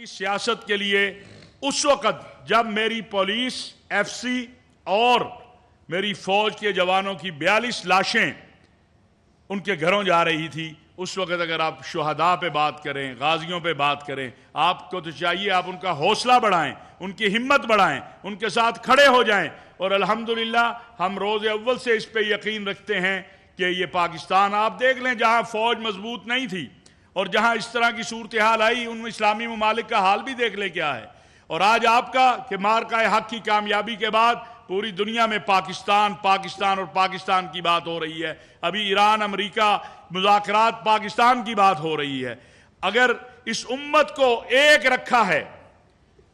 سیاست کے لیے اس وقت جب میری پولیس ایف سی اور میری فوج کے جوانوں کی 42 لاشیں ان کے گھروں جا رہی تھی، اس وقت اگر آپ شہداء پہ بات کریں، غازیوں پہ بات کریں، آپ کو تو چاہیے آپ ان کا حوصلہ بڑھائیں، ان کی ہمت بڑھائیں، ان کے ساتھ کھڑے ہو جائیں. اور الحمدللہ ہم روز اول سے اس پہ یقین رکھتے ہیں کہ یہ پاکستان، آپ دیکھ لیں جہاں فوج مضبوط نہیں تھی اور جہاں اس طرح کی صورتحال آئی، ان اسلامی ممالک کا حال بھی دیکھ لیں کیا ہے. اور آج آپ کا کہ مارکہ حق کی کامیابی کے بعد پوری دنیا میں پاکستان اور پاکستان کی بات ہو رہی ہے. ابھی ایران امریکہ مذاکرات، پاکستان کی بات ہو رہی ہے. اگر اس امت کو ایک رکھا ہے،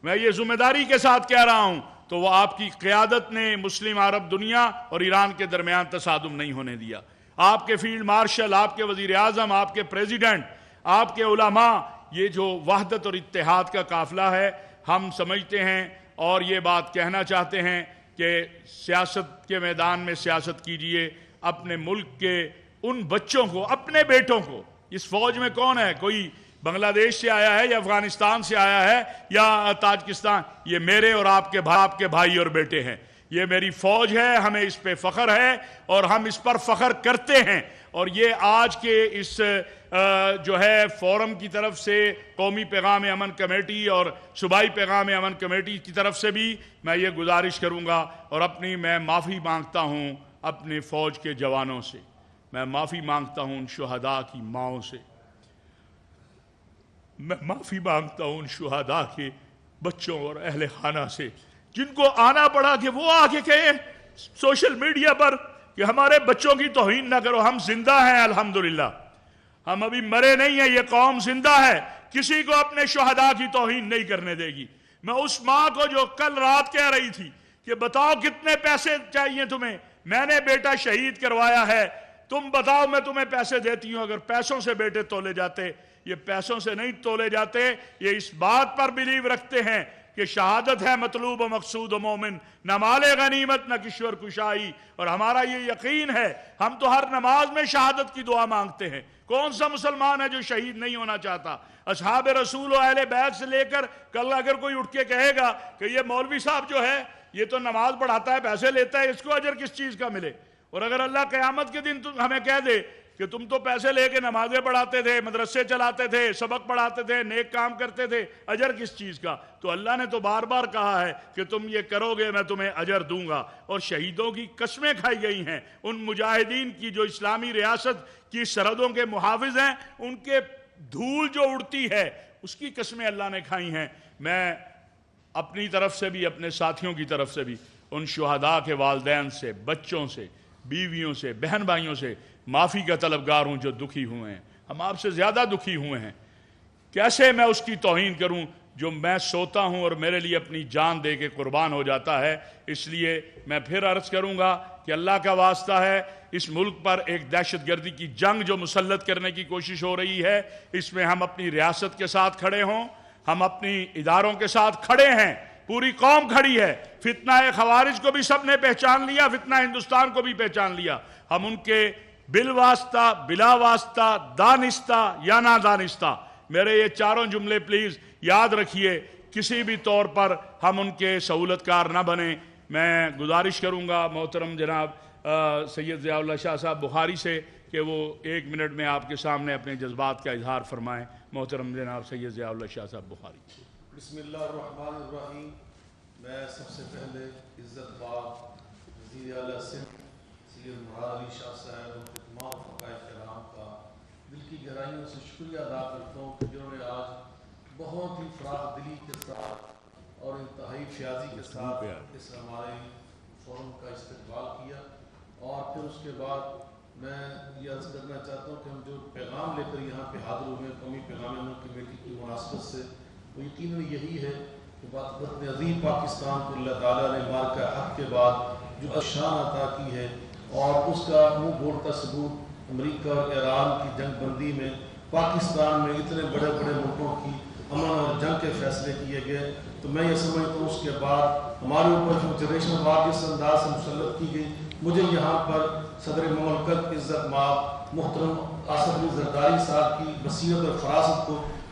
میں یہ ذمہ داری کے ساتھ کہہ رہا ہوں، تو وہ آپ کی قیادت نے مسلم عرب دنیا اور ایران کے درمیان تصادم نہیں ہونے دیا. آپ کے فیلڈ مارشل، آپ کے وزیر اعظم، آپ کے پریزیڈنٹ، آپ کے علماء، یہ جو وحدت اور اتحاد کا قافلہ ہے، ہم سمجھتے ہیں اور یہ بات کہنا چاہتے ہیں کہ سیاست کے میدان میں سیاست کیجئے. اپنے ملک کے ان بچوں کو، اپنے بیٹوں کو، اس فوج میں کون ہے؟ کوئی بنگلہ دیش سے آیا ہے یا افغانستان سے آیا ہے یا تاجکستان؟ یہ میرے اور آپ کے بھائی اور بیٹے ہیں. یہ میری فوج ہے، ہمیں اس پہ فخر ہے اور ہم اس پر فخر کرتے ہیں. اور یہ آج کے اس جو ہے فورم کی طرف سے، قومی پیغام امن کمیٹی اور صوبائی پیغام امن کمیٹی کی طرف سے بھی میں یہ گزارش کروں گا اور میں معافی مانگتا ہوں اپنے فوج کے جوانوں سے، میں معافی مانگتا ہوں ان شہداء کی ماؤں سے، میں معافی مانگتا ہوں ان شہداء کے بچوں اور اہل خانہ سے، جن کو آنا پڑا کہ وہ آگے کہیں سوشل میڈیا پر کہ ہمارے بچوں کی توہین نہ کرو. ہم زندہ ہیں الحمدللہ، ہم ابھی مرے نہیں ہیں، یہ قوم زندہ ہے، کسی کو اپنے شہداء کی توہین نہیں کرنے دے گی. میں اس ماں کو جو کل رات کہہ رہی تھی کہ بتاؤ کتنے پیسے چاہیے تمہیں، میں نے بیٹا شہید کروایا ہے، تم بتاؤ میں تمہیں پیسے دیتی ہوں. اگر پیسوں سے بیٹے تولے جاتے، یہ پیسوں سے نہیں تولے جاتے. یہ اس بات پر بلیو رکھتے ہیں کہ شہادت ہے مطلوب و مقصود و مومن، نہ مال غنیمت نہ کشور کشائی. اور ہمارا یہ یقین ہے، ہم تو ہر نماز میں شہادت کی دعا مانگتے ہیں. کون سا مسلمان ہے جو شہید نہیں ہونا چاہتا؟ اصحاب رسول و اہل بیت سے لے کر کل اگر کوئی اٹھ کے کہے گا کہ یہ مولوی صاحب جو ہے یہ تو نماز پڑھاتا ہے، پیسے لیتا ہے، اس کو اجر کس چیز کا ملے؟ اور اگر اللہ قیامت کے دن ہمیں کہہ دے کہ تم تو پیسے لے کے نمازیں پڑھاتے تھے، مدرسے چلاتے تھے، سبق پڑھاتے تھے، نیک کام کرتے تھے، اجر کس چیز کا؟ تو اللہ نے تو بار بار کہا ہے کہ تم یہ کرو گے میں تمہیں اجر دوں گا. اور شہیدوں کی قسمیں کھائی گئی ہیں، ان مجاہدین کی جو اسلامی ریاست کی سرحدوں کے محافظ ہیں، ان کے دھول جو اڑتی ہے اس کی قسمیں اللہ نے کھائی ہیں. میں اپنی طرف سے بھی، اپنے ساتھیوں کی طرف سے بھی ان شہداء کے والدین سے، بچوں سے، بیویوں سے، بہن بھائیوں سے معافی کا طلبگار ہوں جو دکھی ہوئے ہیں. ہم آپ سے زیادہ دکھی ہوئے ہیں. کیسے میں اس کی توہین کروں جو میں سوتا ہوں اور میرے لیے اپنی جان دے کے قربان ہو جاتا ہے؟ اس لیے میں پھر عرض کروں گا کہ اللہ کا واسطہ ہے، اس ملک پر ایک دہشت گردی کی جنگ جو مسلط کرنے کی کوشش ہو رہی ہے، اس میں ہم اپنی ریاست کے ساتھ کھڑے ہوں، ہم اپنی اداروں کے ساتھ کھڑے ہیں، پوری قوم کھڑی ہے. فتنہ خوارج کو بھی سب نے پہچان لیا، فتنہ ہندوستان کو بھی پہچان لیا. ہم ان کے بالواسطہ، بلا واسطہ، دانستہ یا نادانستہ، میرے یہ چاروں جملے پلیز یاد رکھیے، کسی بھی طور پر ہم ان کے سہولت کار نہ بنیں. میں گزارش کروں گا محترم جناب سید ضیاء اللہ شاہ صاحب بخاری سے کہ وہ 1 منٹ میں آپ کے سامنے اپنے جذبات کا اظہار فرمائیں. محترم جناب سید ضیاء اللہ شاہ صاحب بخاری. بسم اللہ الرحمن الرحیم. میں سب سے پہلے عزت باب وزیر اعلیٰ سندھ سید مراد علی شاہ صاحب اور تمام فقائے کرام کا دل کی گہرائیوں سے شکریہ ادا کرتا ہوں کہ جنہوں نے آج بہت ہی فراخ دلی کے ساتھ اور انتہائی فیاضی کے ساتھ اس ہمارے فورم کا استقبال کیا. اور پھر اس کے بعد میں یہ عرض کرنا چاہتا ہوں کہ ہم جو پیغام لے کر یہاں پہ حاضر ہوئے قومی پیغام امن کمیٹی کی مناسبت سے، وہ یقیناً یہی ہے کہ وطن عظیم پاکستان کو اللہ تعالیٰ نے مارکہ حق کے بعد جو شان عطا کی ہے اور اس کا منہ بھوڑتا ثبوت امریکہ اور ایران کی جنگ بندی میں پاکستان میں اتنے بڑے بڑے ملکوں کی امن اور جنگ کے فیصلے کیے گئے، تو میں یہ سمجھتا ہوں اس کے بعد ہمارے اوپر جو جنریشن وار جس انداز سے مسلط کی گئی، مجھے یہاں پر صدر مملکت عزت مآب محترم آصف علی زرداری صاحب کی بصیرت اور فراست کو